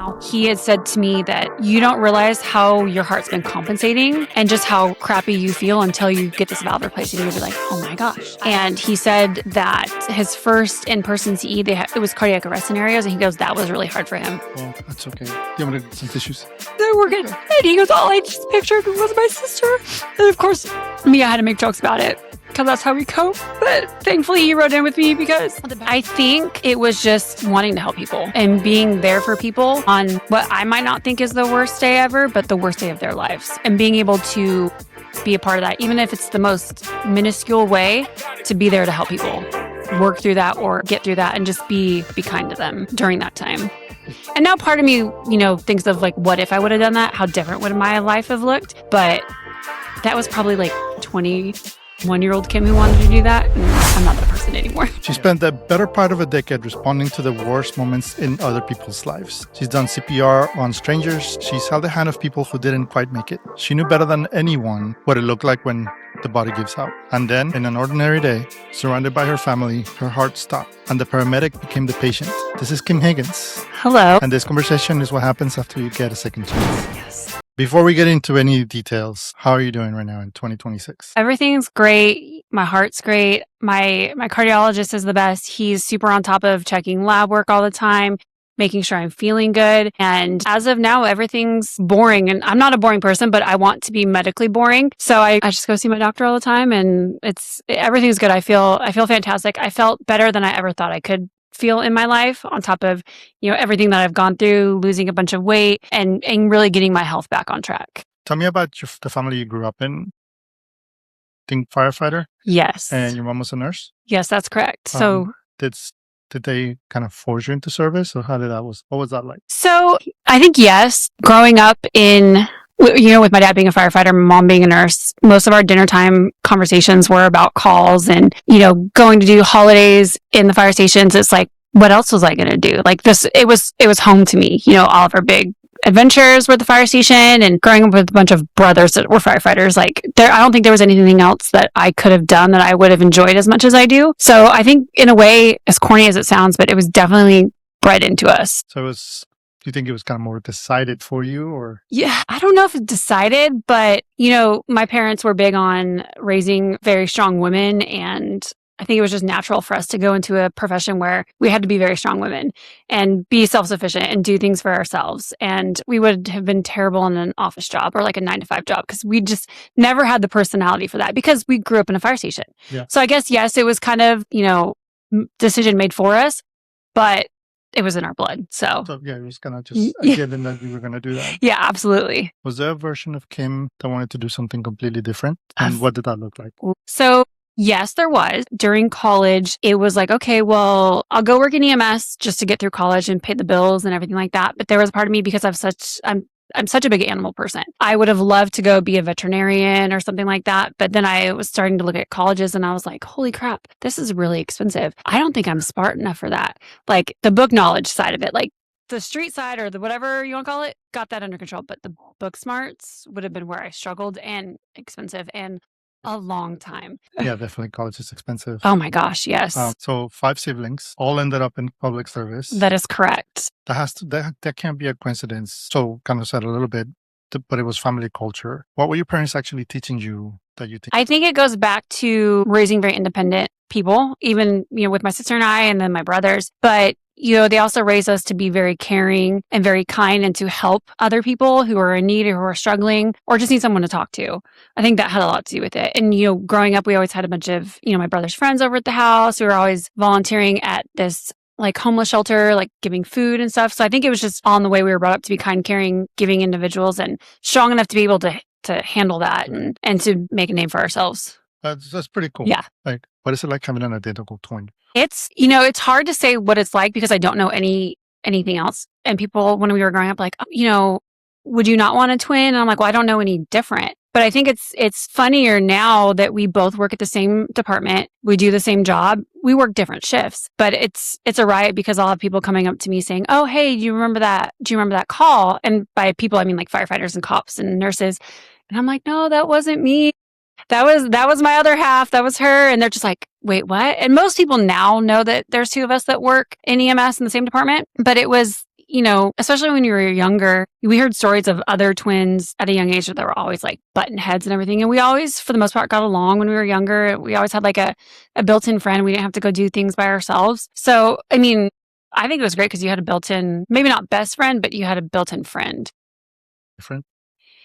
now. He had said to me that you don't realize how your heart's been compensating and just how crappy you feel until you get this valve replaced, and you'll be like, oh my gosh. And he said that his first in-person CE, it was cardiac arrest scenarios, and he goes, that was really hard for him. Well, that's okay. You want to get some tissues? We're good. And he goes, all I just pictured was my sister. And of course, me, I had to make jokes about it, because that's how we cope. But thankfully, he wrote in with me because I think it was just wanting to help people and being there for people on what I might not think is the worst day ever, but the worst day of their lives. And being able to be a part of that, even if it's the most minuscule way, to be there to help people work through that or get through that and just be kind to them during that time. And now part of me, thinks of like, what if I would have done that? How different would my life have looked? But that was probably like 21-year-old Kim who wanted to do that. And I'm not that person anymore. She spent the better part of a decade responding to the worst moments in other people's lives. She's done CPR on strangers. She's held the hand of people who didn't quite make it. She knew better than anyone what it looked like when the body gives out. And then, in an ordinary day, surrounded by her family, her heart stopped, and the paramedic became the patient. This is Kim Higgins. Hello. And this conversation is what happens after you get a second chance. Yes. Before we get into any details, how are you doing right now in 2026? Everything's great. My heart's great. My cardiologist is the best. He's super on top of checking lab work all the time, making sure I'm feeling good. And as of now, everything's boring. And I'm not a boring person, but I want to be medically boring. So I just go see my doctor all the time, and everything's good. I feel fantastic. I felt better than I ever thought I could feel in my life, on top of, everything that I've gone through, losing a bunch of weight and really getting my health back on track. Tell me about the family you grew up in. Think firefighter? Yes. And your mom was a nurse? Yes, that's correct. So did they kind of force you into service, or what was that like? So I think yes. Growing up with my dad being a firefighter, my mom being a nurse, most of our dinner time conversations were about calls and, going to do holidays in the fire stations. It's like, what else was I going to do? Like this, it was home to me, all of our big adventures were at the fire station, and growing up with a bunch of brothers that were firefighters. Like I don't think there was anything else that I could have done that I would have enjoyed as much as I do. So I think in a way, as corny as it sounds, but it was definitely bred into us. So do you think it was kind of more decided for you, or? Yeah, I don't know if it's decided, but my parents were big on raising very strong women, and I think it was just natural for us to go into a profession where we had to be very strong women and be self-sufficient and do things for ourselves. And we would have been terrible in an office job or like a 9-to-5 job, because we just never had the personality for that, because we grew up in a fire station. Yeah. So I guess, yes, it was kind of, decision made for us, but it was in our blood. So yeah, it was kind of just a given that we were going to do that. Yeah, absolutely. Was there a version of Kim that wanted to do something completely different? And what did that look like? So yes, there was. During college, it was like, okay, well, I'll go work in EMS just to get through college and pay the bills and everything like that. But there was a part of me, because I'm such a big animal person. I would have loved to go be a veterinarian or something like that. But then I was starting to look at colleges, and I was like, holy crap, this is really expensive. I don't think I'm smart enough for that. Like the book knowledge side of it, like the street side or the whatever you want to call it, got that under control. But the book smarts would have been where I struggled, and expensive, and a long time. Yeah, definitely. College is expensive. Oh my gosh, yes. So 5 siblings all ended up in public service. That is correct. That can't be a coincidence. So kind of said a little bit, but it was family culture. What were your parents actually teaching you that you think? I think it goes back to raising very independent people, even, with my sister and I, and then my brothers. But they also raise us to be very caring and very kind, and to help other people who are in need or who are struggling or just need someone to talk to. I think that had a lot to do with it. And, growing up, we always had a bunch of, my brother's friends over at the house who were always volunteering at this like homeless shelter, like giving food and stuff. So I think it was just on the way we were brought up to be kind, caring, giving individuals, and strong enough to be able to handle that and to make a name for ourselves. That's pretty cool. Yeah. Like, what is it like having an identical twin? It's, it's hard to say what it's like, because I don't know anything else. And people, when we were growing up, like, would you not want a twin? And I'm like, well, I don't know any different. But I think it's funnier now that we both work at the same department. We do the same job. We work different shifts, but it's a riot, because I'll have people coming up to me saying, oh, hey, do you remember that call? And by people, I mean like firefighters and cops and nurses. And I'm like, no, that wasn't me. That was my other half. That was her. And they're just like, wait, what? And most people now know that there's 2 of us that work in EMS in the same department. But it was, especially when you were younger, we heard stories of other twins at a young age that were always like button heads and everything. And we always, for the most part, got along when we were younger. We always had like a built-in friend. We didn't have to go do things by ourselves. So, I mean, I think it was great because you had a built-in, maybe not best friend, but you had a built-in friend. Different?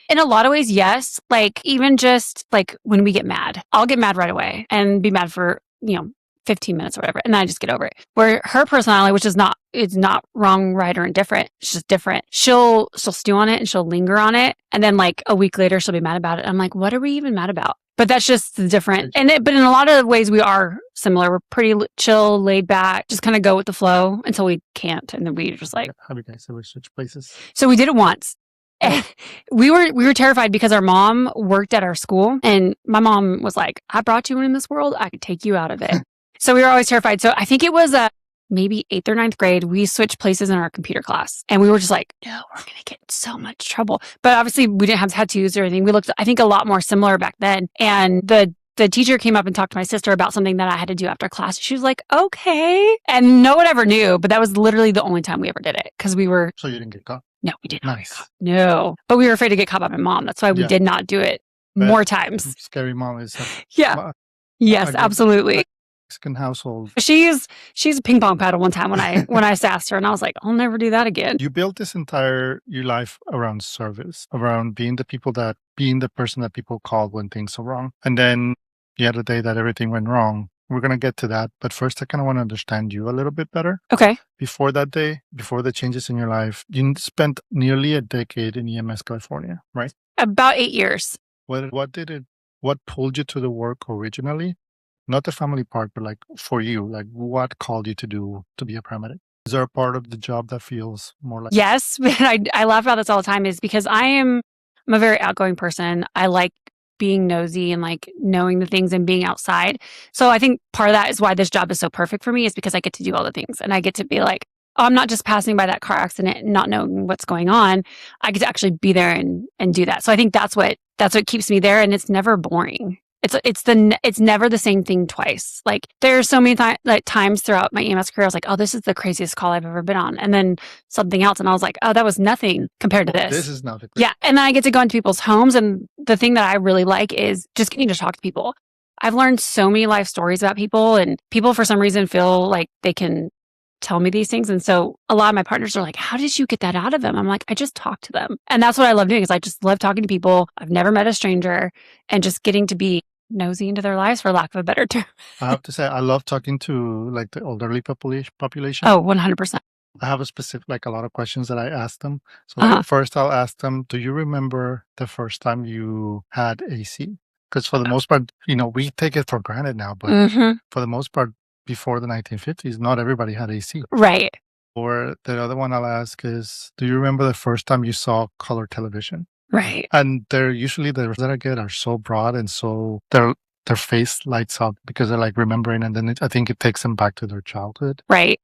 In a lot of ways, yes. Like even just like when we get mad, I'll get mad right away and be mad for, 15 minutes or whatever. And then I just get over it. Where her personality, which is not, it's not wrong, right, or indifferent. It's just different. She'll stew on it and she'll linger on it. And then like a week later, she'll be mad about it. I'm like, what are we even mad about? But that's just the different. But in a lot of ways, we are similar. We're pretty chill, laid back, just kind of go with the flow until we can't. And then we just like. How do you guys ever switch places? So we did it once. And we were terrified because our mom worked at our school and my mom was like, I brought you in this world. I could take you out of it. So we were always terrified. So I think it was maybe 8th or 9th grade. We switched places in our computer class and we were just like, no, we're going to get in so much trouble. But obviously we didn't have tattoos or anything. We looked, I think, a lot more similar back then. And the teacher came up and talked to my sister about something that I had to do after class. She was like, okay. And no one ever knew, but that was literally the only time we ever did it because we were. So you didn't get caught? No, we did not. Nice. No, but we were afraid to get caught by my mom. That's why we did not do it more times. Scary mom is. Yeah. Yes, absolutely. Mexican household. She's a ping pong paddle one time when I sassed her and I was like, I'll never do that again. You built this entire your life around service, around being the person that people called when things are wrong. And then the other day that everything went wrong. We're going to get to that. But first, I kind of want to understand you a little bit better. Okay. Before that day, before the changes in your life, you spent nearly a decade in EMS California, right? About 8 years. What pulled you to the work originally? Not the family part, but like for you, like what called you to be a paramedic? Is there a part of the job that feels more like? Yes. I laugh about this all the time is because I'm a very outgoing person. I like being nosy and like knowing the things and being outside. So I think part of that is why this job is so perfect for me is because I get to do all the things and I get to be like, oh, I'm not just passing by that car accident and not knowing what's going on. I get to actually be there and do that. So I think that's what keeps me there and it's never boring. It's never the same thing twice. Like there are so many times throughout my EMS career, I was like, oh, this is the craziest call I've ever been on. And then something else. And I was like, oh, that was nothing compared to this. This is nothing. Yeah. And then I get to go into people's homes. And the thing that I really like is just getting to talk to people. I've learned so many life stories about people and people for some reason feel like they can tell me these things. And so a lot of my partners are like, how did you get that out of them? I'm like, I just talk to them. And that's what I love doing is I just love talking to people. I've never met a stranger and just getting to be nosy into their lives for lack of a better term. I have to say, I love talking to like the elderly population. Oh, 100%. I have a lot of questions that I ask them. So first I'll ask them, do you remember the first time you had AC? Because for the most part, we take it for granted now, but for the most part, before the 1950s, not everybody had AC. Right. Or the other one I'll ask is, do you remember the first time you saw color television? Right. And they're usually the that I get are so broad and so their face lights up because they're like remembering, and then I think it takes them back to their childhood. Right.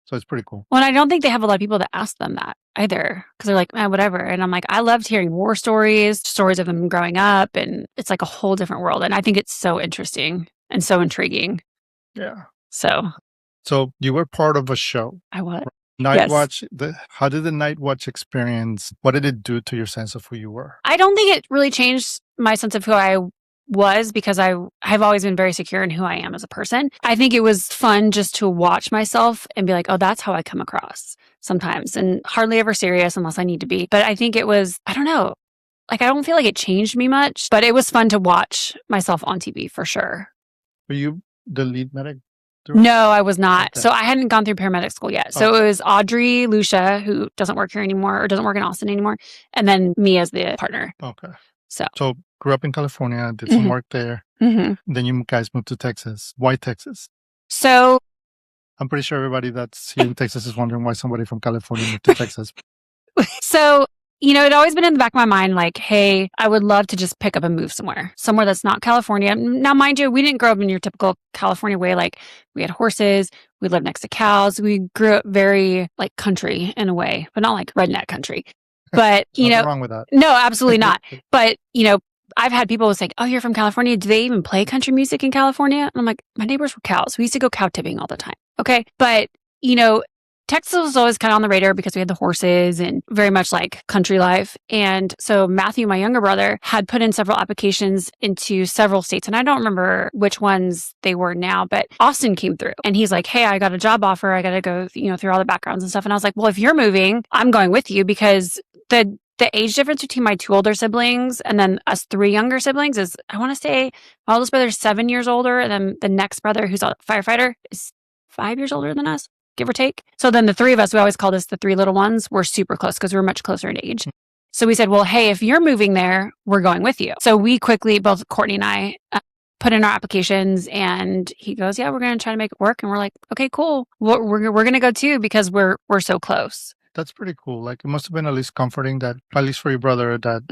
So it's pretty cool. Well, I don't think they have a lot of people that ask them that either because they're like, whatever. And I'm like, I loved hearing war stories of them growing up, and it's like a whole different world. And I think it's so interesting and so intriguing. Yeah. So you were part of a show. I was. Night Watch, how did the Night Watch experience, what did it do to your sense of who you were? I don't think it really changed my sense of who I was because I've always been very secure in who I am as a person. I think it was fun just to watch myself and be like, oh, that's how I come across sometimes and hardly ever serious unless I need to be. But I think it was, I don't know, like I don't feel like it changed me much, but it was fun to watch myself on TV for sure. Were you the lead medic? No, I was not. Okay. So I hadn't gone through paramedic school yet. So it was Audrey Lucia, who doesn't work here anymore or doesn't work in Austin anymore. And then me as the partner. Okay. So grew up in California, did some work there. Then you guys moved to Texas. Why Texas? So I'm pretty sure everybody that's here in Texas is wondering why somebody from California moved to Texas. So it'd always been in the back of my mind, like, hey, I would love to just pick up and move somewhere that's not California. Now, mind you, we didn't grow up in your typical California way. Like, we had horses, we lived next to cows. We grew up very, like, country in a way, but not like redneck country. But, Nothing wrong with that. No, absolutely not. But, I've had people say, oh, you're from California. Do they even play country music in California? And I'm like, my neighbors were cows. We used to go cow tipping all the time. Okay. But, Texas was always kind of on the radar because we had the horses and very much like country life. And so Matthew, my younger brother, had put in several applications into several states. And I don't remember which ones they were now, but Austin came through and he's like, hey, I got a job offer. I got to go, through all the backgrounds and stuff. And I was like, well, if you're moving, I'm going with you because the age difference between my 2 older siblings and then us 3 younger siblings is, I want to say my oldest brother's 7 years older. And then the next brother who's a firefighter is 5 years older than us, give or take. So then the 3 of us, we always called us the 3 little ones, were super close because we were much closer in age. So we said, well, hey, if you're moving there, we're going with you. So we quickly, both Courtney and I, put in our applications and he goes, yeah, we're going to try to make it work. And we're like, okay, cool. We're going to go too because we're so close. That's pretty cool. Like, it must have been at least comforting that, at least for your brother, that,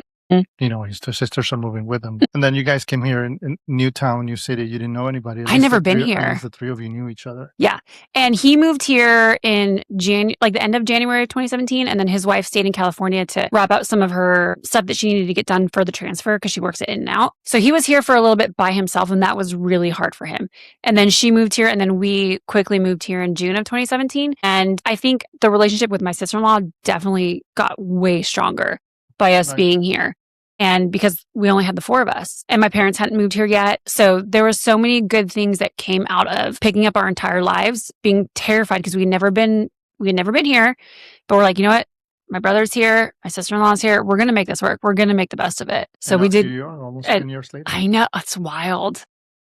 his 2 sisters are moving with him. And then you guys came here in new town, new city. You didn't know anybody. I never been here. At least the 3 of you knew each other. Yeah. And he moved here in the end of January of 2017. And then his wife stayed in California to wrap up some of her stuff that she needed to get done for the transfer because she works at In-N-Out. So he was here for a little bit by himself and that was really hard for him. And then she moved here and then we quickly moved here in June of 2017. And I think the relationship with my sister-in-law definitely got way stronger by us being here. And because we only had the 4 of us and my parents hadn't moved here yet. So there were so many good things that came out of picking up our entire lives, being terrified because we had never been here, but we're like, you know what? My brother's here. My sister-in-law's here. We're going to make this work. We're going to make the best of it. So we did. Here you are, almost 10 years later. I know. It's wild.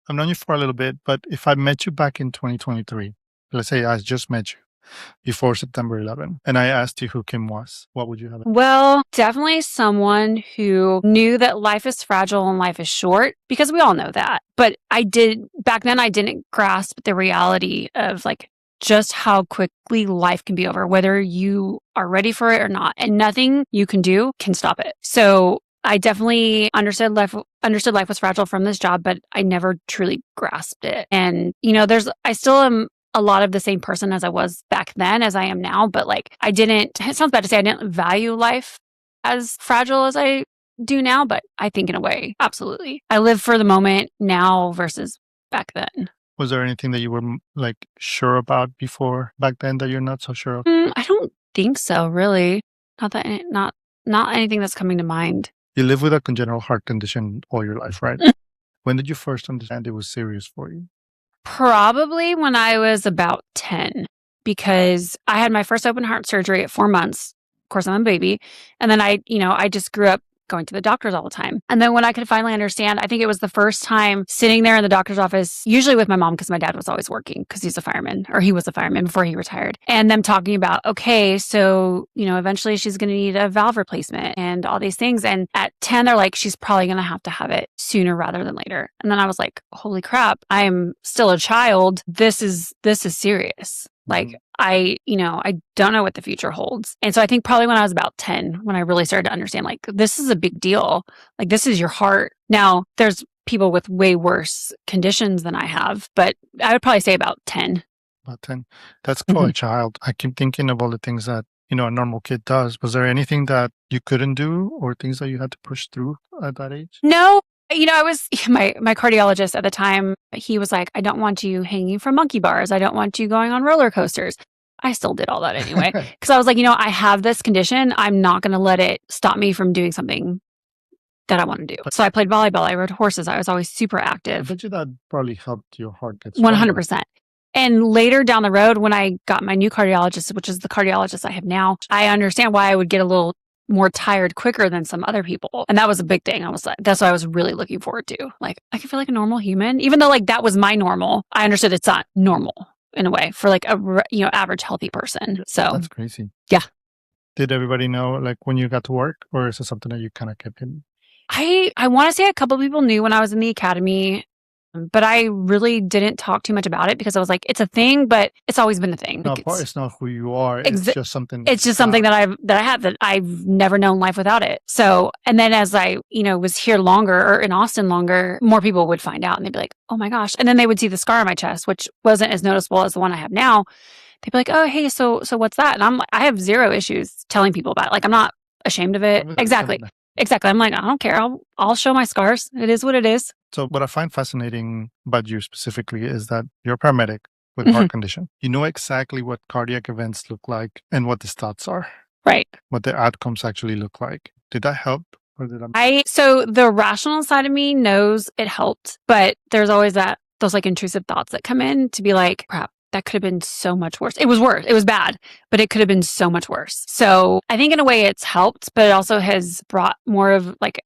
I've known you for a little bit, but if I met you back in 2023, let's say I just met you before September 11, and I asked you who Kim was, what would you have? Well, definitely someone who knew that life is fragile and life is short, because we all know that. But back then I didn't grasp the reality of like just how quickly life can be over, whether you are ready for it or not, and nothing you can do can stop it. So I definitely understood life was fragile from this job, but I never truly grasped it. And, I still am a lot of the same person as I was back then as I am now, but like it sounds bad to say I didn't value life as fragile as I do now, but I think in a way, absolutely. I live for the moment now versus back then. Was there anything that you were like sure about before back then that you're not so sure of? I don't think so, really. Not anything that's coming to mind. You live with a congenital heart condition all your life, right? When did you first understand it was serious for you? Probably when I was about 10, because I had my first open heart surgery at 4 months. Of course, I'm a baby. And then I just grew up going to the doctors all the time. And then when I could finally understand, I think it was the first time sitting there in the doctor's office, usually with my mom, because my dad was always working because he was a fireman before he retired. And them talking about, okay, so, eventually she's going to need a valve replacement and all these things. And at 10, they're like, she's probably going to have it sooner rather than later. And then I was like, holy crap, I'm still a child. This is serious. Like, I don't know what the future holds. And so I think probably when I was about 10, when I really started to understand, like, this is a big deal. Like, this is your heart. Now, there's people with way worse conditions than I have, but I would probably say about 10. About 10. That's for a child. I keep thinking of all the things that, a normal kid does. Was there anything that you couldn't do or things that you had to push through at that age? No. I was my cardiologist at the time. He was like, I don't want you hanging from monkey bars. I don't want you going on roller coasters. I still did all that anyway. Because I was like, I have this condition. I'm not going to let it stop me from doing something that I want to do. So I played volleyball. I rode horses. I was always super active. I bet you that probably helped your heart get stronger. 100%. And later down the road, when I got my new cardiologist, which is the cardiologist I have now, I understand why I would get a little more tired quicker than some other people. And that was a big thing. That's what I was really looking forward to. Like, I can feel like a normal human, even though like that was my normal. I understood it's not normal in a way for like a, average healthy person. So that's crazy. Yeah. Did everybody know like when you got to work, or is it something that you kind of kept in? I want to say a couple of people knew when I was in the academy, but I really didn't talk too much about it because I was like, it's a thing, but it's always been a thing. No, like it's not who you are. It's just something. It's just something that I have that I've never known life without it. So, and then as I, was here longer or in Austin longer, more people would find out and they'd be like, oh my gosh. And then they would see the scar on my chest, which wasn't as noticeable as the one I have now. They'd be like, oh, hey, so what's that? And I'm like, I have zero issues telling people about it. Like, I'm not ashamed of it. Exactly. I'm like, I don't care. I'll show my scars. It is what it is. So what I find fascinating about you specifically is that you're a paramedic. with heart condition. You know exactly what cardiac events look like and what the stats are, Right. what the outcomes actually look like. Did that help? Or did I? So the rational side of me knows it helped, but there's always those like intrusive thoughts that come in to be like, crap, that could have been so much worse. It was worse. It was bad, but it could have been so much worse. So I think in a way it's helped, but it also has brought more of like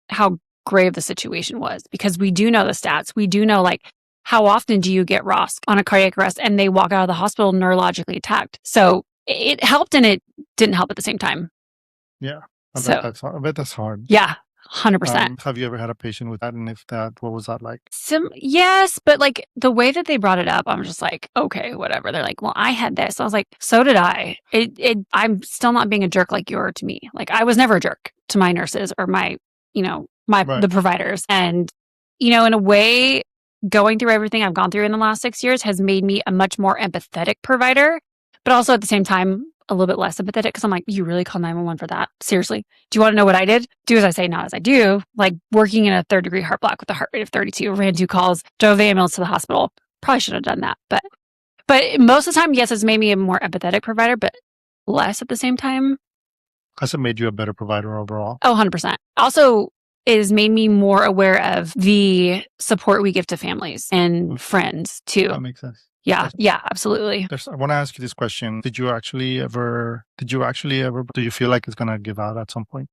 how grave the situation was, because we do know the stats. We do know like how often do you get ROSC on a cardiac arrest and they walk out of the hospital neurologically attacked. So it helped and it didn't help at the same time. Yeah. I bet that's hard. Yeah. 100%. Have you ever had a patient with that? And if that, what was that like? Yes, but like the way that they brought it up, I'm just like, okay, whatever. They're like, well, I had this. I was like, so did I. I'm still not being a jerk like you are to me. Like I was never a jerk to my nurses or my the providers. And, in a way, going through everything I've gone through in the last 6 years has made me a much more empathetic provider, but also at the same time, a little bit less empathetic because I'm like, you really call 911 for that? Seriously? Do you want to know what I did? Do as I say, not as I do. Like working in a 3rd-degree heart block with a heart rate of 32, ran 2 calls, drove the ambulance to the hospital. Probably should have done that. But most of the time, yes, it's made me a more empathetic provider, but less at the same time. Has it made you a better provider overall? Oh, 100%. Also, it has made me more aware of the support we give to families and friends too. That makes sense. Yeah, absolutely. I want to ask you this question. Do you feel like it's going to give out at some point?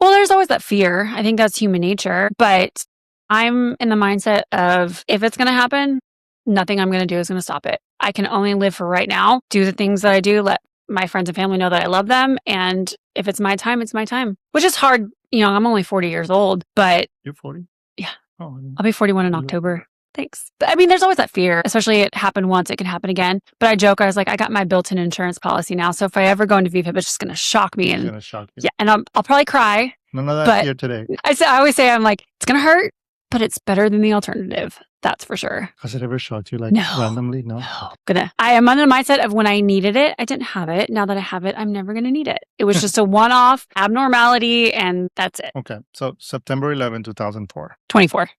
Well, there's always that fear. I think that's human nature, but I'm in the mindset of if it's going to happen, nothing I'm going to do is going to stop it. I can only live for right now, do the things that I do, let my friends and family know that I love them. And if it's my time, it's my time, which is hard. I'm only 40 years old, but. You're 40? Yeah. Oh, I'll be 41 in October. Thanks. But I mean, there's always that fear, especially it happened once, it can happen again. But I joke, I was like, I got my built-in insurance policy now. So if I ever go into VFib, it's just going to shock me. It's going to shock you. Yeah. And I'll probably cry. None of that here today. I always say, I'm like, it's going to hurt, but it's better than the alternative. That's for sure. Has it ever shocked you randomly? No. I am on the mindset of when I needed it, I didn't have it. Now that I have it, I'm never going to need it. It was just a one-off abnormality and that's it. Okay. So September 11, 2004. 24.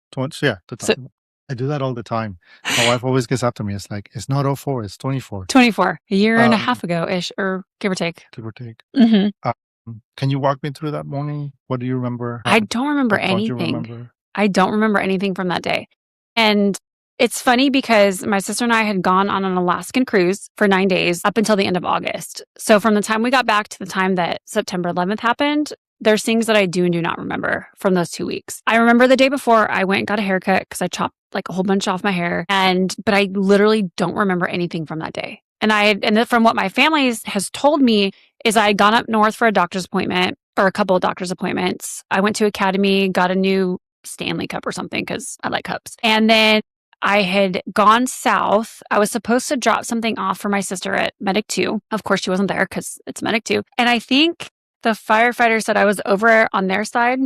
Yeah. 2004. I do that all the time. My wife always gets after me. It's like, it's not 04, it's 24. 24. A year and a half ago-ish, or give or take. Give or take. Mm-hmm. Can you walk me through that morning? What do you remember? I don't remember anything. I don't remember anything from that day. And it's funny because my sister and I had gone on an Alaskan cruise for 9 days up until the end of August. So from the time we got back to the time that September 11th happened, there's things that I do and do not remember from those 2 weeks. I remember the day before I went and got a haircut because I chopped like a whole bunch off my hair. But I literally don't remember anything from that day. And from what my family has told me is I had gone up north for a doctor's appointment or a couple of doctor's appointments. I went to Academy, got a new Stanley cup or something because I like cups. And then I had gone south. I was supposed to drop something off for my sister at Medic 2. Of course, she wasn't there because it's Medic 2. And I think the firefighter said I was over on their side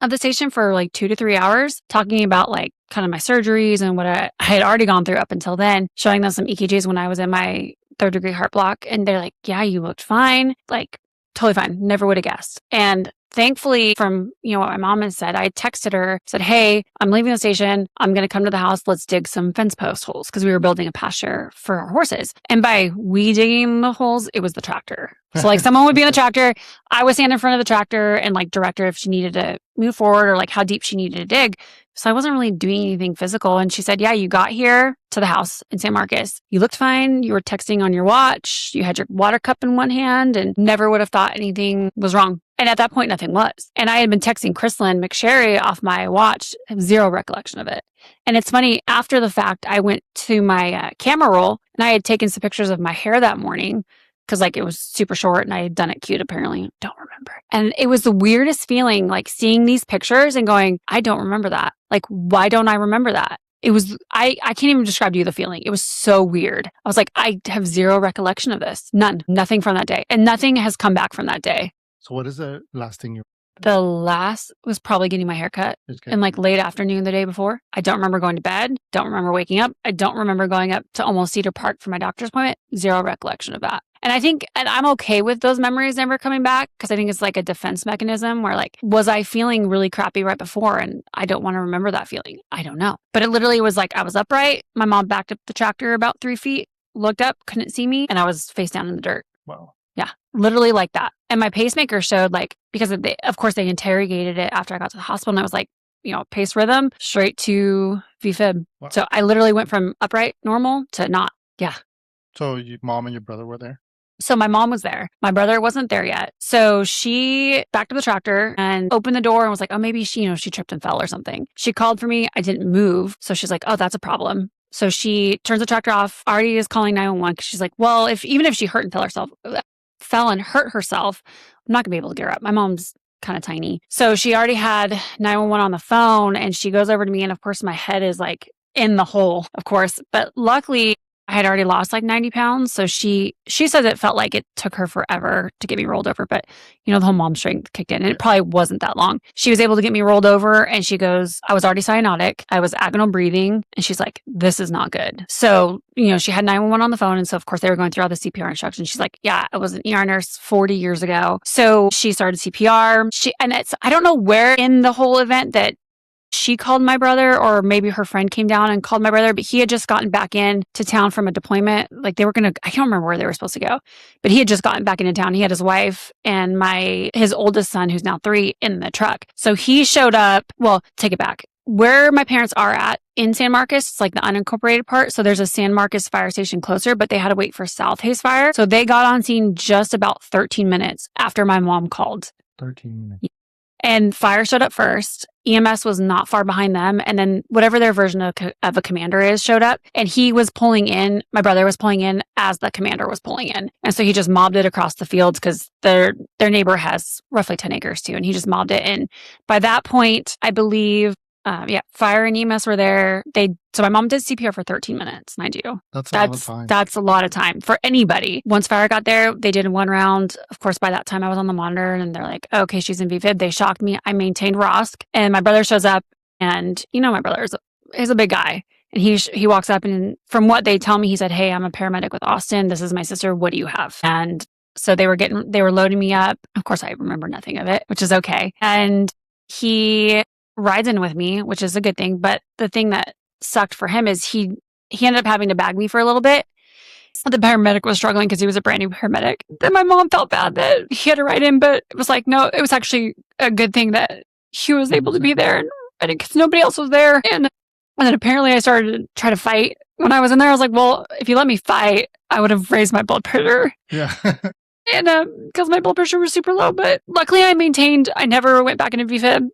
of the station for like 2 to 3 hours, talking about like kind of my surgeries and what I had already gone through up until then, showing them some EKGs when I was in my 3rd-degree heart block. And they're like, yeah, you looked fine. Like totally fine. Never would have guessed. And thankfully, from what my mom had said, I texted her, said, hey, I'm leaving the station. I'm going to come to the house. Let's dig some fence post holes because we were building a pasture for our horses. And by we digging the holes, it was the tractor. So like someone would be in the tractor. I would stand in front of the tractor and like direct her if she needed to move forward or like how deep she needed to dig. So I wasn't really doing anything physical. And she said, yeah, you got here to the house in San Marcos. You looked fine. You were texting on your watch. You had your water cup in one hand and never would have thought anything was wrong. And at that point, nothing was. And I had been texting Chrislyn McSherry off my watch, I have zero recollection of it. And it's funny, after the fact, I went to my camera roll and I had taken some pictures of my hair that morning because like it was super short and I had done it cute apparently. Don't remember. And it was the weirdest feeling, like seeing these pictures and going, I don't remember that. Like, why don't I remember that? It was, I can't even describe to you the feeling. It was so weird. I was like, I have zero recollection of this. Nothing from that day. And nothing has come back from that day. So what is the last thing you... The last was probably getting my hair cut in like late afternoon the day before. I don't remember going to bed. Don't remember waking up. I don't remember going up to almost Cedar Park for my doctor's appointment. Zero recollection of that. And I think, and I'm okay with those memories never coming back because I think it's like a defense mechanism where like, was I feeling really crappy right before? And I don't want to remember that feeling. I don't know. But it literally was like, I was upright. My mom backed up the tractor about 3 feet looked up, couldn't see me, and I was face down in the dirt. Wow. Yeah, literally like that. And my pacemaker showed like, because of course they interrogated it after I got to the hospital, and I was like, pace rhythm straight to VFib. Wow. So I literally went from upright normal to not. Yeah. So your mom and your brother were there? So my mom was there. My brother wasn't there yet. So she backed to the tractor and opened the door and was like, oh, maybe she tripped and fell or something. She called for me. I didn't move. So she's like, oh, that's a problem. So she turns the tractor off. Already is calling 911 because she's like, well, even if she fell and hurt herself, I'm not gonna be able to get her up. My mom's kind of tiny. So she already had 911 on the phone, and she goes over to me, and of course my head is like in the hole, of course. But luckily I had already lost like 90 pounds. So she says it felt like it took her forever to get me rolled over, but the whole mom strength kicked in and it probably wasn't that long. She was able to get me rolled over, and she goes, I was already cyanotic. I was agonal breathing. And she's like, this is not good. So, she had 911 on the phone. And so of course they were going through all the CPR instructions. She's like, yeah, I was an ER nurse 40 years ago. So she started CPR. I don't know where in the whole event that she called my brother, or maybe her friend came down and called my brother, but he had just gotten back in to town from a deployment. Like I can't remember where they were supposed to go, but he had just gotten back into town. He had his wife and his oldest son, who's now 3, in the truck. So he showed up. Well, take it back. Where my parents are at in San Marcos, it's like the unincorporated part. So there's a San Marcos fire station closer, but they had to wait for South Haze Fire. So they got on scene just about 13 minutes after my mom called. 13 minutes. And fire showed up first. EMS was not far behind them. And then whatever their version of a commander is showed up. And he was pulling in, my brother was pulling in as the commander was pulling in. And so he just mobbed it across the fields because their neighbor has roughly 10 acres too. And he just mobbed it. And by that point, I believe, fire and EMS were there. So my mom did CPR for 13 minutes, mind you. That's a lot of time. That's a lot of time for anybody. Once fire got there, they did 1 round. Of course, by that time I was on the monitor and they're like, okay, she's in VFib. They shocked me. I maintained ROSC, and my brother shows up, and my brother is a big guy. And he walks up, and from what they tell me, he said, hey, I'm a paramedic with Austin. This is my sister. What do you have? And so they were loading me up. Of course, I remember nothing of it, which is okay. And he rides in with me, which is a good thing. But the thing that sucked for him is he ended up having to bag me for a little bit. The paramedic was struggling because he was a brand new paramedic. Then my mom felt bad that he had to ride in, but it was like, no, it was actually a good thing that he was able to be there and because nobody else was there. And then apparently I started to try to fight. When I was in there, I was like, well, if you let me fight, I would have raised my blood pressure. Yeah. And because my blood pressure was super low, but luckily I never went back into VFib.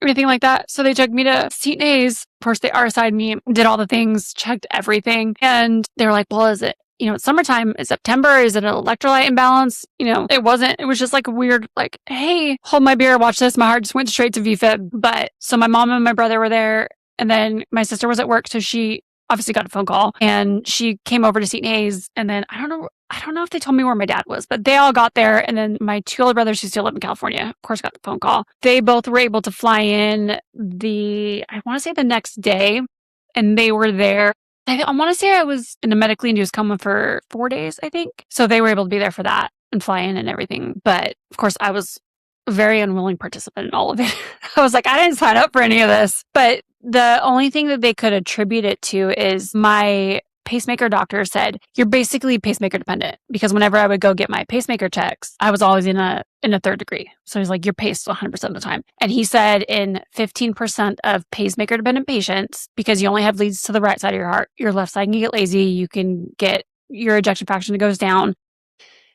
Anything like that. So they took me to Seton Hayes. Of course, they RSI'd me, did all the things, checked everything. And they were like, well, is it, it's summertime, it's September, is it an electrolyte imbalance? It wasn't. It was just like a weird, like, hey, hold my beer, watch this. My heart just went straight to VFib. But so my mom and my brother were there. And then my sister was at work. So she obviously got a phone call and she came over to Seton Hayes. And then I don't know if they told me where my dad was, but they all got there. And then my 2 older brothers who still live in California, of course, got the phone call. They both were able to fly in I want to say the next day, and they were there. I want to say I was in a medically induced coma for 4 days, I think. So they were able to be there for that and fly in and everything. But of course, I was a very unwilling participant in all of it. I was like, I didn't sign up for any of this. But the only thing that they could attribute it to is my pacemaker doctor said, you're basically pacemaker dependent, because whenever I would go get my pacemaker checks, I was always in a 3rd degree. So he's like, you're paced 100% of the time. And he said in 15% of pacemaker dependent patients, because you only have leads to the right side of your heart, your left side can get lazy. You can get your ejection fraction goes down.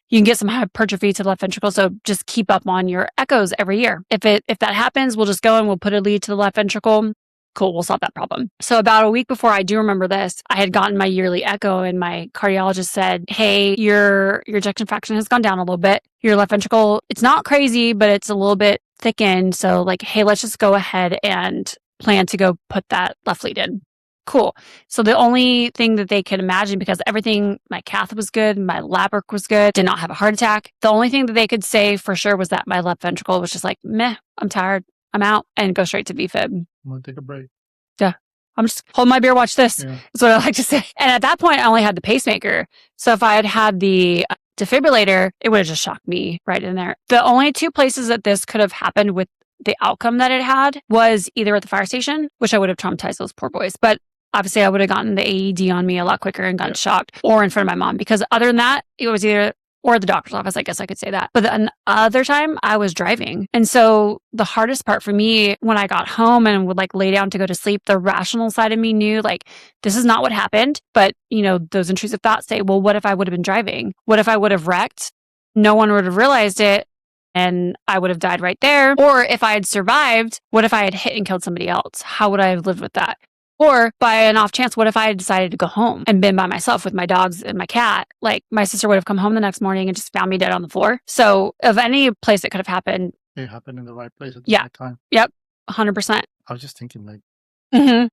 You can get some hypertrophy to the left ventricle. So just keep up on your echoes every year. If that happens, we'll just go and we'll put a lead to the left ventricle. Cool, we'll solve that problem. So about a week before, I do remember this, I had gotten my yearly echo and my cardiologist said, hey, your ejection fraction has gone down a little bit. Your left ventricle, it's not crazy, but it's a little bit thickened. So like, hey, let's just go ahead and plan to go put that left lead in. Cool. So the only thing that they could imagine, because everything, my cath was good, my lab work was good, did not have a heart attack. The only thing that they could say for sure was that my left ventricle was just like, meh, I'm tired, I'm out, and go straight to VFib. I'm going to take a break. Yeah. I'm just hold my beer, watch this. Yeah. That's what I like to say. And at that point, I only had the pacemaker. So if I had had the defibrillator, it would have just shocked me right in there. The only 2 places that this could have happened with the outcome that it had was either at the fire station, which I would have traumatized those poor boys. But obviously I would have gotten the AED on me a lot quicker and gotten shocked, or in front of my mom, because other than that, it was either or the doctor's office, I guess I could say that. But the other time I was driving. And so the hardest part for me when I got home and would like lay down to go to sleep, the rational side of me knew like, this is not what happened. But you know, those intrusive thoughts say, well, what if I would have been driving? What if I would have wrecked? No one would have realized it and I would have died right there. Or if I had survived, what if I had hit and killed somebody else? How would I have lived with that? Or by an off chance, what if I had decided to go home and been by myself with my dogs and my cat? Like my sister would have come home the next morning and just found me dead on the floor. So of any place it could have happened. It happened in the right place at the right time. Yep. 100%. I was just thinking like.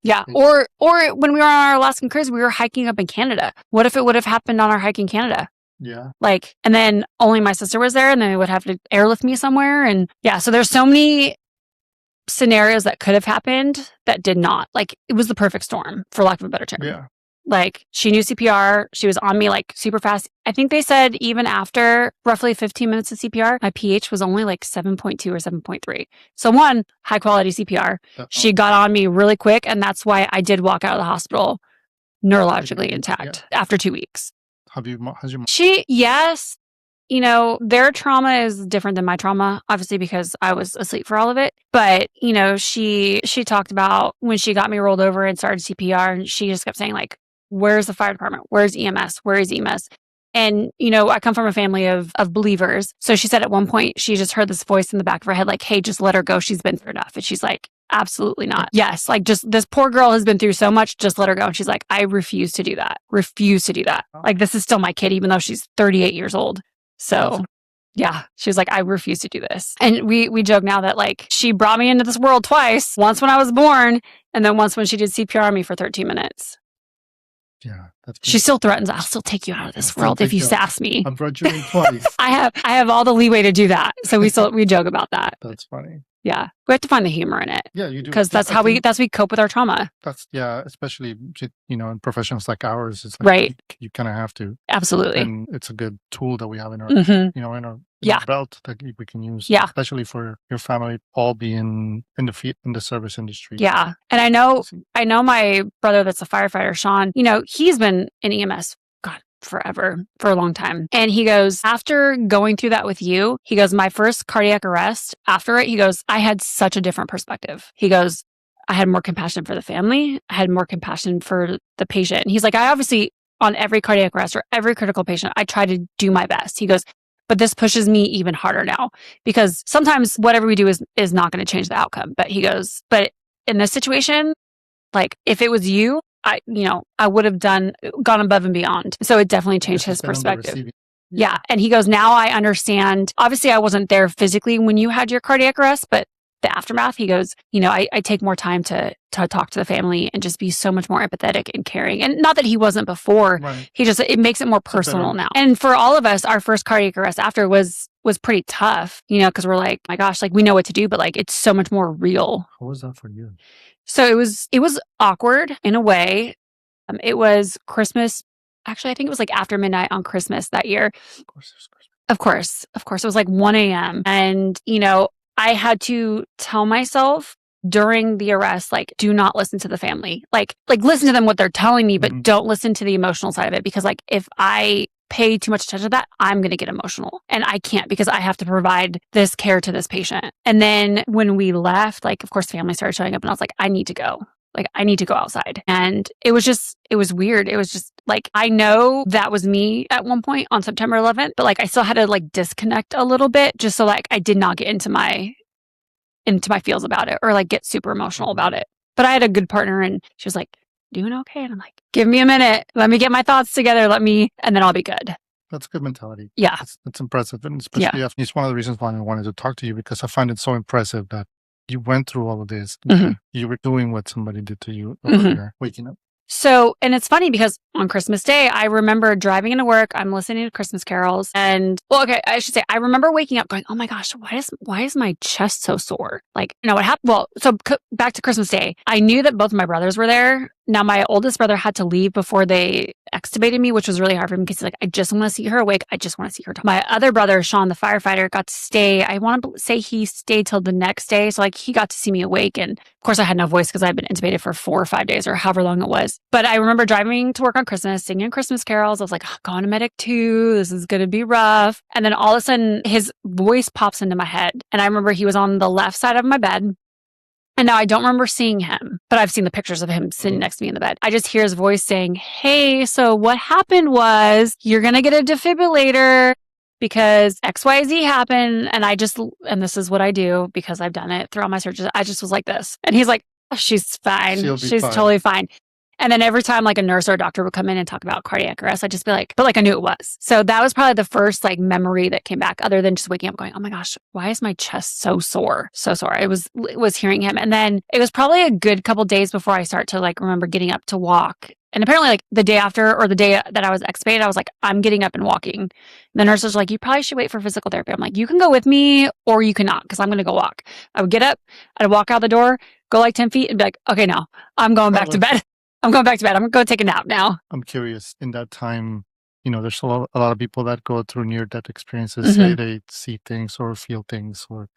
Yeah. Or when we were on our Alaskan cruise, we were hiking up in Canada. What if it would have happened on our hike in Canada? Yeah. Like, and then only my sister was there and then they would have to airlift me somewhere. And yeah, so there's so many scenarios that could have happened that did not. Like it was the perfect storm, for lack of a better term. Yeah. Like she knew CPR. She was on me like super fast. I think they said even after roughly 15 minutes of CPR, my pH was only like 7.2 or 7.3. So one, high quality CPR. She got on me really quick. And that's why I did walk out of the hospital neurologically intact after 2 weeks. Yes. You know, their trauma is different than my trauma, obviously, because I was asleep for all of it. But, you know, she talked about when she got me rolled over and started CPR, and she just kept saying, like, where's the fire department? Where's EMS? Where is EMS? And, you know, I come from a family of believers. So she said at one point, she just heard this voice in the back of her head, like, hey, just let her go. She's been through enough. And she's like, absolutely not. Yes. Like just this poor girl has been through so much. Just let her go. And she's like, I refuse to do that. Refuse to do that. Like this is still my kid, even though she's 38 years old. So yeah, she was like, I refuse to do this. And we joke now that like she brought me into this world twice, once when I was born and then once when she did CPR on me for 13 minutes. Yeah. She still threatens, I'll still take you out of this world if you sass me. I've brought you in twice. I have all the leeway to do that. So we joke about that. That's funny. Yeah. We have to find the humor in it. Yeah, you do. Because that's how we cope with our trauma. Especially, you know, in professions like ours, it's like right. You kind of have to. Absolutely. And it's a good tool that we have in our, you know, in our belt that we can use. Yeah. Especially for your family all being in the service industry. Yeah. And I know my brother that's a firefighter, Sean, you know, he's been in EMS forever, for a long time. And he goes, after going through that with you, he goes, my first cardiac arrest, after it, he goes, I had such a different perspective. He goes, I had more compassion for the family. I had more compassion for the patient. And he's like, I obviously, on every cardiac arrest or every critical patient, I try to do my best. He goes, but this pushes me even harder now because sometimes whatever we do is not going to change the outcome. But he goes, but in this situation, like if it was you, I would have gone above and beyond. So it definitely changed his perspective. Yeah. And he goes, now I understand. Obviously, I wasn't there physically when you had your cardiac arrest, but the aftermath, he goes, you know, I take more time to talk to the family and just be so much more empathetic and caring. And not that he wasn't before. Right. It makes it more personal now. And for all of us, our first cardiac arrest after was pretty tough, you know, because we're like, my gosh, like we know what to do, but like it's so much more real. How was that for you? So it was awkward in a way. It was Christmas. Actually, I think it was like after midnight on Christmas that year. Of course, it was Christmas. Of course. It was like 1 a.m. And, you know, I had to tell myself during the arrest, like, do not listen to the family. Like listen to them what they're telling me, but don't listen to the emotional side of it. Because like if I pay too much attention to that, I'm going to get emotional and I can't because I have to provide this care to this patient. And then when we left, like, of course, family started showing up and I was like, I need to go. Like, I need to go outside. And it was weird. It was just like, I know that was me at one point on September 11th, but like, I still had to like disconnect a little bit just so like I did not get into my feels about it or like get super emotional about it. But I had a good partner and she was like, doing okay? And I'm like, give me a minute. Let me get my thoughts together. And then I'll be good. That's a good mentality. Yeah. That's impressive. And especially it's one of the reasons why I wanted to talk to you because I find it so impressive that you went through all of this. Mm-hmm. You were doing what somebody did to you earlier, waking up. So, and it's funny because on Christmas Day, I remember driving into work, I'm listening to Christmas carols and, well, okay, I should say, I remember waking up going, oh my gosh, why is my chest so sore? Like, you know what happened? Well, so back to Christmas Day, I knew that both of my brothers were there. Now, my oldest brother had to leave before they extubated me, which was really hard for him because he's like, I just want to see her awake. I just want to see her talk. My other brother, Sean, the firefighter, got to stay. I want to say he stayed till the next day. So like he got to see me awake. And of course I had no voice because I'd been intubated for 4 or 5 days or however long it was. But I remember driving to work on Christmas, singing Christmas carols. I was like, oh, going to Medic 2. This is going to be rough. And then all of a sudden his voice pops into my head. And I remember he was on the left side of my bed. And now I don't remember seeing him, but I've seen the pictures of him sitting next to me in the bed. I just hear his voice saying, hey, so what happened was you're going to get a defibrillator because XYZ happened. And this is what I do because I've done it throughout my surgeries. I just was like this. And he's like, oh, she's fine. She's fine. Totally fine. And then every time like a nurse or a doctor would come in and talk about cardiac arrest, I'd just be like, but like I knew it was. So that was probably the first like memory that came back other than just waking up going, oh my gosh, why is my chest so sore? So sore. It was hearing him. And then it was probably a good couple days before I start to like remember getting up to walk. And apparently like the day after or the day that I was extubated, I was like, I'm getting up and walking. And the nurse was like, you probably should wait for physical therapy. I'm like, you can go with me or you cannot because I'm going to go walk. I would get up, I'd walk out the door, go like 10 feet and be like, okay, no, I'm going back to bed. I'm going back to bed. I'm going to go take a nap now. I'm curious. In that time, there's a lot of people that go through near-death experiences, say they see things or feel things. Or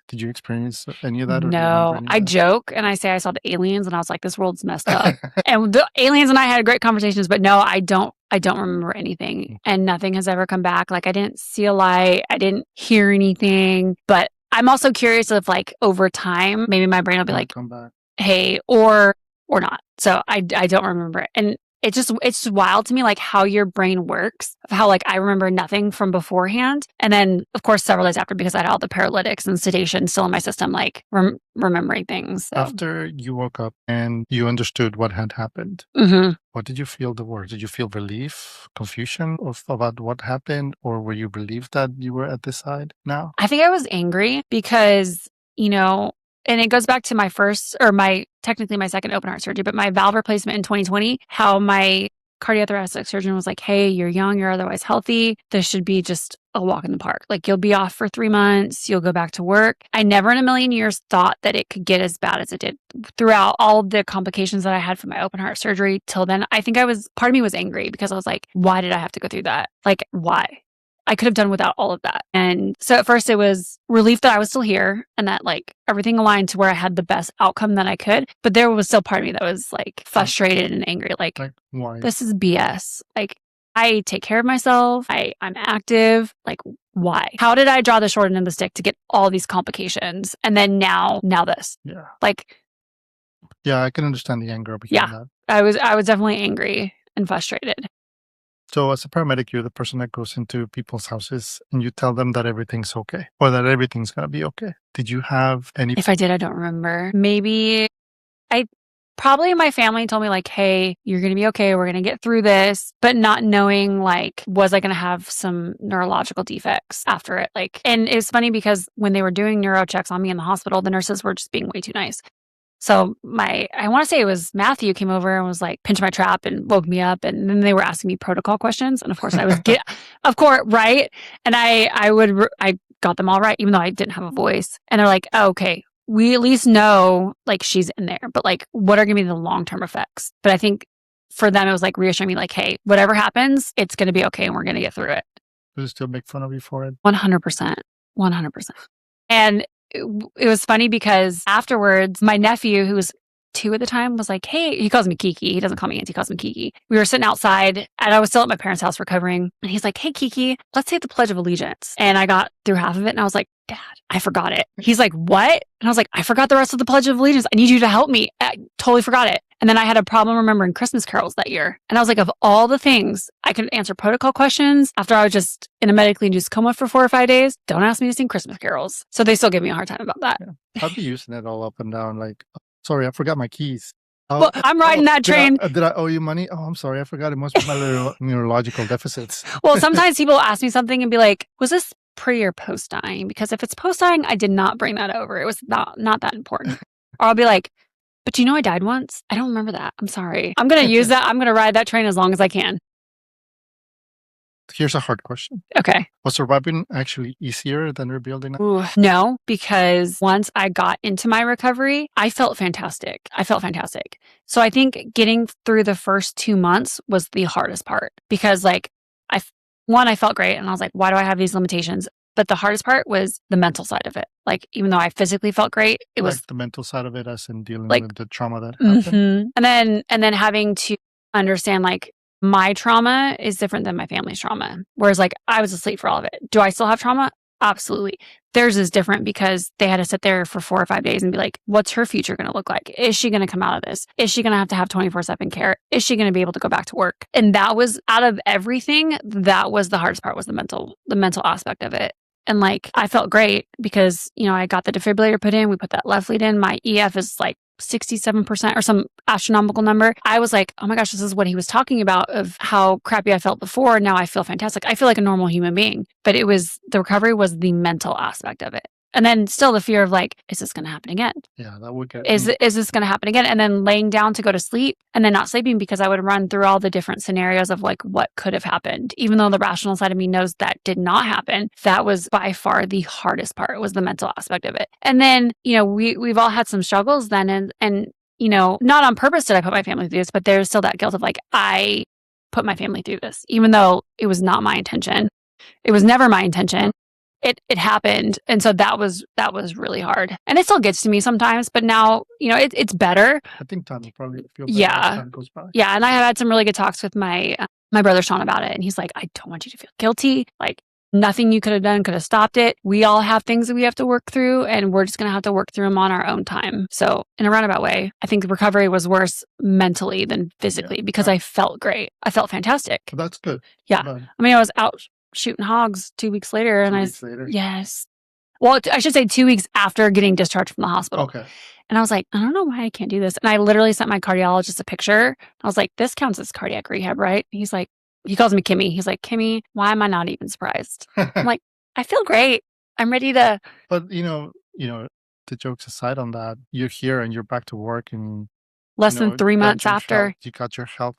did you experience any of that? Or no, I joke and I say I saw the aliens and I was like, this world's messed up. And the aliens and I had great conversations, but no, I don't remember anything and nothing has ever come back. Like I didn't see a light. I didn't hear anything, but I'm also curious if like over time, maybe my brain will be like, come back. Hey, or not. So I don't remember it. And it's just wild to me, like how your brain works, of how like I remember nothing from beforehand. And then of course, several days after, because I had all the paralytics and sedation still in my system, like remembering things. So. After you woke up and you understood what had happened, what did you feel the worst? Did you feel relief, confusion about what happened? Or were you relieved that you were at this side now? I think I was angry because, and it goes back to technically my second open heart surgery, but my valve replacement in 2020, how my cardiothoracic surgeon was like, hey, you're young, you're otherwise healthy. This should be just a walk in the park. Like you'll be off for 3 months, you'll go back to work. I never in a million years thought that it could get as bad as it did throughout all of the complications that I had from my open heart surgery till then. I think part of me was angry because I was like, why did I have to go through that? Like, why? I could have done without all of that. And so at first it was relief that I was still here and that like everything aligned to where I had the best outcome that I could. But there was still part of me that was like frustrated and angry. Like why? This is BS. Like I take care of myself. I'm active. Like why? How did I draw the short end of the stick to get all these complications? And then now this. Yeah. Like. Yeah, I can understand the anger behind that. I was definitely angry and frustrated. So as a paramedic, you're the person that goes into people's houses and you tell them that everything's okay or that everything's going to be okay. Did you have any? If I did, I don't remember. Maybe probably my family told me like, hey, you're going to be okay. We're going to get through this, but not knowing like, was I going to have some neurological defects after it? Like, and it's funny because when they were doing neuro checks on me in the hospital, the nurses were just being way too nice. So I want to say it was Matthew came over and was like, pinch my trap and woke me up. And then they were asking me protocol questions. And of course I was, of course, right. And I got them all right, even though I didn't have a voice. And they're like, oh, okay, we at least know like she's in there, but like, what are going to be the long-term effects? But I think for them, it was like reassuring me like, hey, whatever happens, it's going to be okay. And we're going to get through it. Does it still make fun of you for it? 100%. And it was funny because afterwards, my nephew, who was 2 at the time, was like, hey, he calls me Kiki. He doesn't call me Auntie, he calls me Kiki. We were sitting outside and I was still at my parents' house recovering. And he's like, hey, Kiki, let's say the Pledge of Allegiance. And I got through half of it and I was like, Dad, I forgot it. He's like, what? And I was like, I forgot the rest of the Pledge of Allegiance. I need you to help me. I totally forgot it. And then I had a problem remembering Christmas carols that year. And I was like, of all the things, I could answer protocol questions after I was just in a medically induced coma for 4 or 5 days. Don't ask me to sing Christmas carols. So they still give me a hard time about that. Yeah. I'd be using it all up and down. Like, sorry, I forgot my keys. Well, I'm riding that train. Did I owe you money? Oh, I'm sorry. I forgot. It must be my neurological deficits. Well, sometimes people ask me something and be like, was this pre or post dying? Because if it's post dying, I did not bring that over. It was not that important. Or I'll be like, but do you know I died once? I don't remember that. I'm sorry. I'm going to use that. I'm going to ride that train as long as I can. Here's a hard question. Okay. Was surviving actually easier than rebuilding? Ooh, no, because once I got into my recovery, I felt fantastic. So I think getting through the first 2 months was the hardest part because I felt great and I was like, why do I have these limitations? But the hardest part was the mental side of it. Like, even though I physically felt great, it was Like the mental side of it, as in dealing like, with the trauma that happened. and then having to understand like my trauma is different than my family's trauma. Whereas like I was asleep for all of it. Do I still have trauma? Absolutely. Theirs is different because they had to sit there for 4 or 5 days and be like, what's her future going to look like? Is she going to come out of this? Is she going to have 24/7 care? Is she going to be able to go back to work? And that was, out of everything, that was the hardest part, was the mental aspect of it. And like, I felt great because, I got the defibrillator put in, we put that left lead in, my EF is like 67% or some astronomical number. I was like, oh my gosh, this is what he was talking about, of how crappy I felt before. Now I feel fantastic. I feel like a normal human being. But the recovery was the mental aspect of it. And then still the fear of like, is this going to happen again? Yeah, that would get. Is this going to happen again? And then laying down to go to sleep and then not sleeping because I would run through all the different scenarios of like what could have happened. Even though the rational side of me knows that did not happen, that was by far the hardest part, was the mental aspect of it. And then, we've all had some struggles then. And not on purpose did I put my family through this, but there's still that guilt of like, I put my family through this, even though it was not my intention. It was never my intention. It happened. And so that was really hard. And it still gets to me sometimes, but now, it's better. I think time will probably feel better as time goes by. Yeah. And I have had some really good talks with my brother Sean about it. And he's like, I don't want you to feel guilty. Like, nothing you could have done could have stopped it. We all have things that we have to work through, and we're just going to have to work through them on our own time. So in a roundabout way, I think recovery was worse mentally than physically because I felt great. I felt fantastic. Well, that's good. Yeah. I mean, I was out shooting hogs 2 weeks later. Yes. Well, I should say 2 weeks after getting discharged from the hospital. Okay. And I was like, I don't know why I can't do this. And I literally sent my cardiologist a picture. I was like, this counts as cardiac rehab, right? He's like, he calls me Kimmy. He's like, Kimmy, why am I not even surprised? I'm like, I feel great. I'm ready to. But the jokes aside on that, you're here and you're back to work in less than 3 months after. You got your health,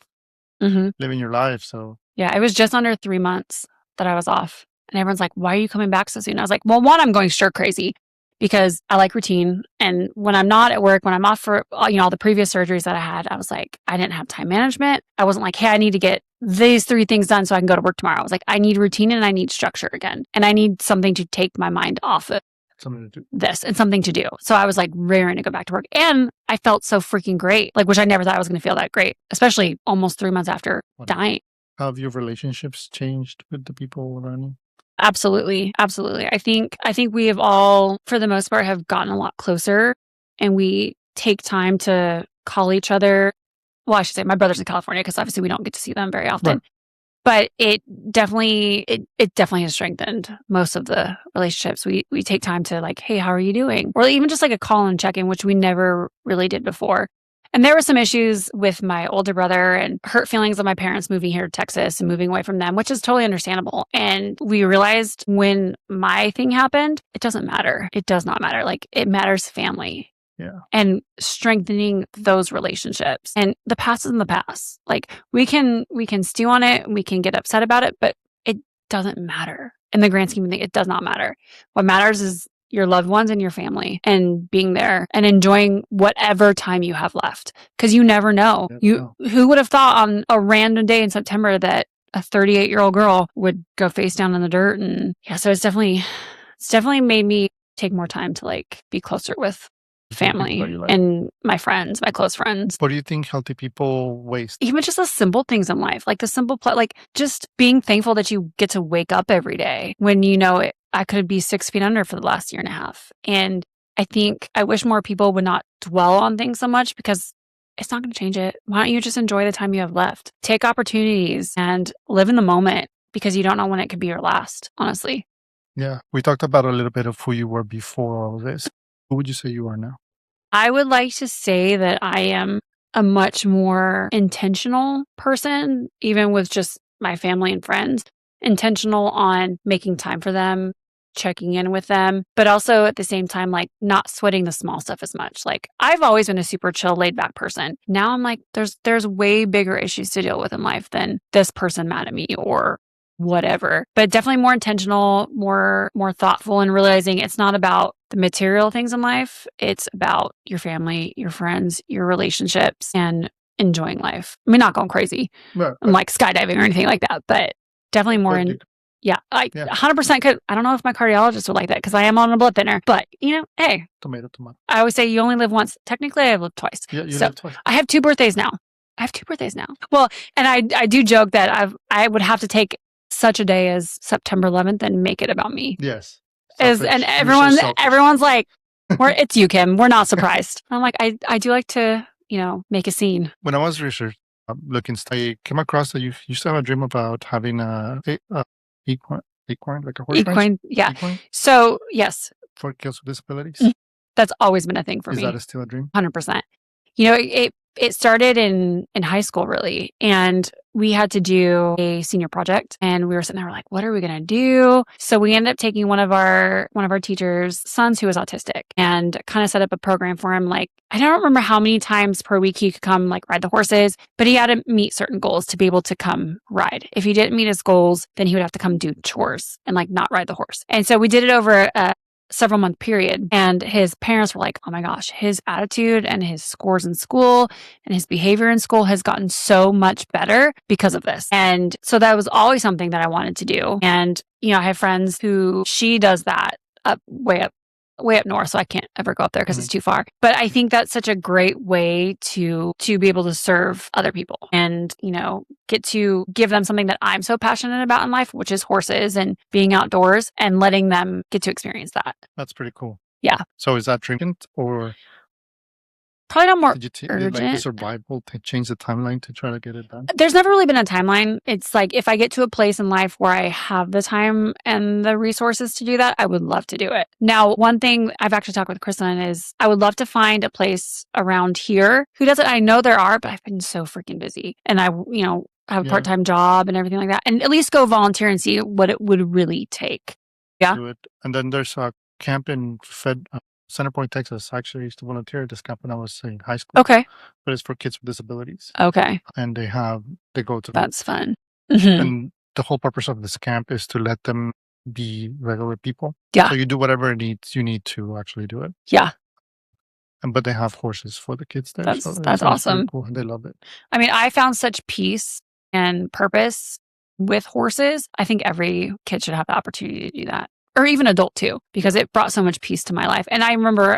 living your life. So yeah, it was just under 3 months that I was off. And everyone's like, why are you coming back so soon? I was like, well, one, I'm going stir crazy because I like routine. And when I'm not at work, when I'm off for, all the previous surgeries that I had, I was like, I didn't have time management. I wasn't like, hey, I need to get these 3 things done so I can go to work tomorrow. I was like, I need routine and I need structure again. And I need something to take my mind off of something to do. This and something to do. So I was like raring to go back to work. And I felt so freaking great, like, which I never thought I was going to feel that great, especially almost 3 months after dying. How have your relationships changed with the people around you? Absolutely. Absolutely. I think we have all, for the most part, have gotten a lot closer, and we take time to call each other. Well, I should say my brother's in California because obviously we don't get to see them very often. Right. But it definitely has strengthened most of the relationships. We take time to like, hey, how are you doing? Or even just like a call and check in, which we never really did before. And there were some issues with my older brother and hurt feelings of my parents moving here to Texas and moving away from them, which is totally understandable. And we realized when my thing happened, it doesn't matter. It does not matter. Like, it matters family. Yeah. And strengthening those relationships. And the past is in the past. Like, we can stew on it, we can get upset about it, but it doesn't matter. In the grand scheme of things, it does not matter. What matters is your loved ones and your family, and being there and enjoying whatever time you have left. Because you never know. Who would have thought on a random day in September that a 38-year-old girl would go face down in the dirt? And yeah, so it's definitely made me take more time to like be closer with family and my friends, my close friends. What do you think healthy people waste? Even just the simple things in life, like the simple, like just being thankful that you get to wake up every day when I could be 6 feet under for the last 1.5 years. And I think I wish more people would not dwell on things so much because it's not going to change it. Why don't you just enjoy the time you have left? Take opportunities and live in the moment because you don't know when it could be your last, honestly. Yeah. We talked about a little bit of who you were before all of this. Who would you say you are now? I would like to say that I am a much more intentional person, even with just my family and friends, intentional on making time for them, checking in with them, but also at the same time, like not sweating the small stuff as much. Like, I've always been a super chill, laid back person. Now I'm like, there's way bigger issues to deal with in life than this person mad at me or whatever, but definitely more intentional, more thoughtful, and realizing it's not about the material things in life. It's about your family, your friends, your relationships, and enjoying life. I mean, not going crazy Right. and like skydiving or anything like that, but definitely more in. Yeah, like 100% could. I don't know if my cardiologist would like that because I am on a blood thinner, but hey. Tomato. I always say you only live once. Technically, I've lived twice. Yeah, you live twice. I have 2 birthdays now. Well, and I do joke that I would have to take such a day as September 11th and make it about me. Yes. And everyone's like, it's you, Kim. We're not surprised. I'm like, I do like to, make a scene. When I was researching, looking, I came across that you used to have a dream about having equine, like a horse equine, yeah. Equine? So, yes. For kids with disabilities? That's always been a thing for me. Is that still a dream? 100%. It started in high school, really. And we had to do a senior project and we were sitting there like, what are we going to do? So we ended up taking one of our teachers' sons who was autistic and kind of set up a program for him. Like, I don't remember how many times per week he could come like ride the horses, but he had to meet certain goals to be able to come ride. If he didn't meet his goals, then he would have to come do chores and like not ride the horse. And so we did it over several month period, and his parents were like, oh my gosh, his attitude and his scores in school and his behavior in school has gotten so much better because of this. And so that was always something that I wanted to do. And I have friends who she does that way up north, so I can't ever go up there because it's too far. But I think that's such a great way to be able to serve other people and get to give them something that I'm so passionate about in life, which is horses and being outdoors, and letting them get to experience that. That's pretty cool. Yeah. So is that treatment or probably not more did you urgent? Like the survival to change the timeline to try to get it done? There's never really been a timeline. It's like if I get to a place in life where I have the time and the resources to do that, I would love to do it. Now, one thing I've actually talked with Kristen is I would love to find a place around here who does it. I know there are, but I've been so freaking busy, and I have a part-time job and everything like that, and at least go volunteer and see what it would really take. Yeah. Do it. And then there's a camp in Center Point, Texas. I actually used to volunteer at this camp when I was in high school. Okay. But it's for kids with disabilities. Okay. And they go to. That's fun. And the whole purpose of this camp is to let them be regular people. Yeah. So you do whatever you need to actually do it. Yeah. But they have horses for the kids there. That's awesome. Cool. They love it. I mean, I found such peace and purpose with horses. I think every kid should have the opportunity to do that. Or even adult too, because it brought so much peace to my life. And I remember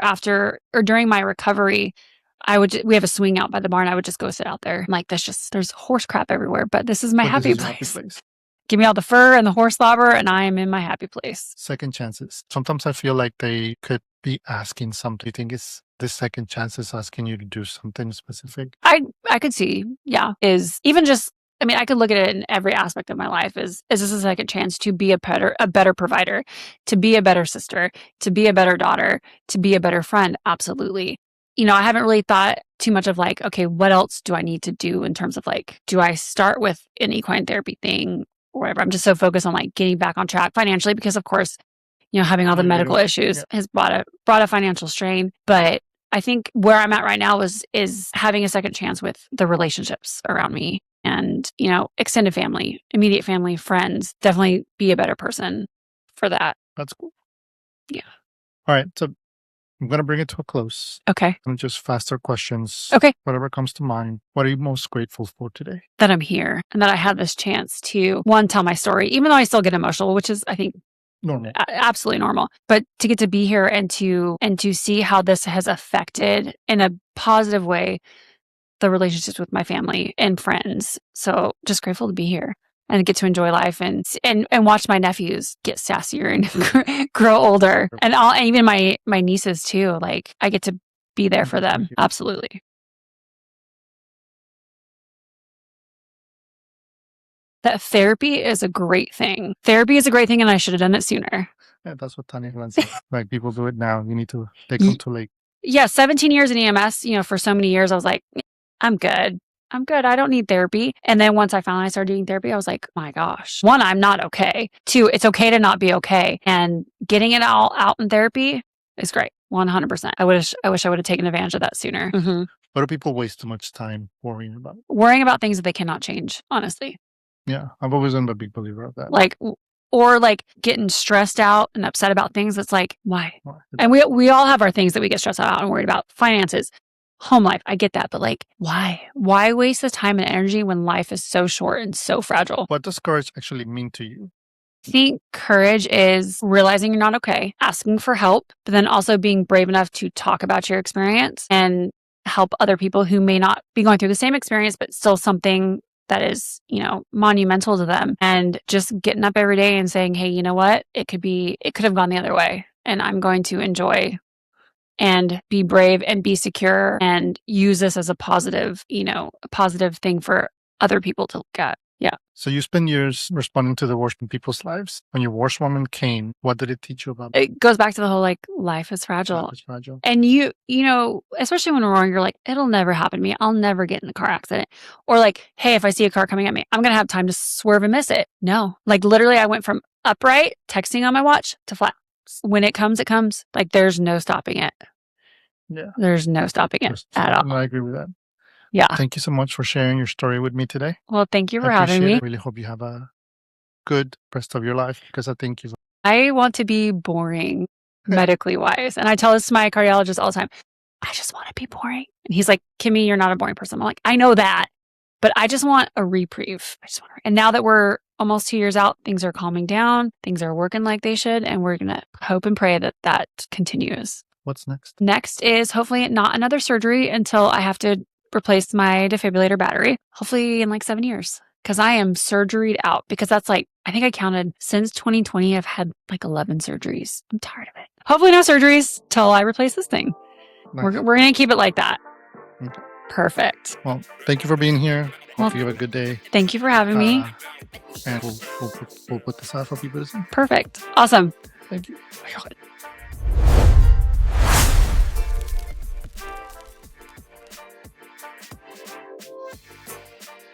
during my recovery, we have a swing out by the barn. I would just go sit out there. I'm like, there's horse crap everywhere, but this is my happy place. Give me all the fur and the horse slobber, and I am in my happy place. Second chances. Sometimes I feel like they could be asking something. Do you think it's the second chance is asking you to do something specific? I could see, yeah, is even just. I mean, I could look at it in every aspect of my life. Is this a second chance to be a better provider, to be a better sister, to be a better daughter, to be a better friend? Absolutely. I haven't really thought too much of like, okay, what else do I need to do in terms of like, do I start with an equine therapy thing or whatever? I'm just so focused on like getting back on track financially because, of course, having all the medical issues has brought a financial strain. But I think where I'm at right now is having a second chance with the relationships around me. And, extended family, immediate family, friends, definitely be a better person for that. That's cool. Yeah. All right. So I'm going to bring it to a close. Okay. And just faster questions. Okay. Whatever comes to mind. What are you most grateful for today? That I'm here and that I had this chance to, one, tell my story, even though I still get emotional, which is, I think, normal. Absolutely normal. But to get to be here and to see how this has affected in a positive way the relationships with my family and friends. So just grateful to be here and get to enjoy life and watch my nephews get sassier and grow older. And even my nieces too. Like I get to be there for them. Absolutely. That therapy is a great thing. Therapy is a great thing and I should have done it sooner. Yeah, that's what Tanya said. Like people do it now. You need to take them too late. Yeah, 17 years in EMS, for so many years I was like, I'm good. I don't need therapy. And then once I finally started doing therapy, I was like, my gosh, one, I'm not okay. Two, it's okay to not be okay. And getting it all out in therapy is great. 100%. I wish I would have taken advantage of that sooner. Mm-hmm. What do people waste too much time worrying about? Worrying about things that they cannot change, honestly. Yeah, I've always been a big believer of that. Like, or like getting stressed out and upset about things. It's like, why? Why? And we all have our things that we get stressed out and worried about. Finances, home life. I get that. But like, why? Why waste the time and energy when life is so short and so fragile? What does courage actually mean to you? I think courage is realizing you're not okay, asking for help, but then also being brave enough to talk about your experience and help other people who may not be going through the same experience, but still something that is, monumental to them. And just getting up every day and saying, hey, you know what? It could have gone the other way. And I'm going to enjoy and be brave and be secure and use this as a positive thing for other people to look at. Yeah. So you spend years responding to the worst in people's lives. When your worst moment came, what did it teach you about It goes back to the whole like life is fragile. Life is fragile. And you especially when we're wrong, you're like, it'll never happen to me. I'll never get in a car accident. Or like, hey, if I see a car coming at me, I'm going to have time to swerve and miss it. No, like literally I went from upright, texting on my watch to flat. When it comes, it comes. Like there's no stopping it. Yeah. There's no stopping it at all. I agree with that. Yeah. Thank you so much for sharing your story with me today. Well, thank you for having me. I really hope you have a good rest of your life because I think you've... I want to be boring medically wise. And I tell this to my cardiologist all the time. I just want to be boring. And he's like, Kimmy, you're not a boring person. I'm like, I know that, but I just want a reprieve. And now that we're almost 2 years out, things are calming down. Things are working like they should. And we're going to hope and pray that that continues. What's next? Next is hopefully not another surgery until I have to replace my defibrillator battery, hopefully in like 7 years. Because I am surgeried out. Because that's like, I think I counted since 2020, I've had like 11 surgeries. I'm tired of it. Hopefully no surgeries till I replace this thing. Nice. We're going to keep it like that. Okay. Perfect. Well, thank you for being here. Hope you have a good day. Thank you for having me. And we'll put this out for people to see. Perfect. Awesome. Thank you. Oh my God.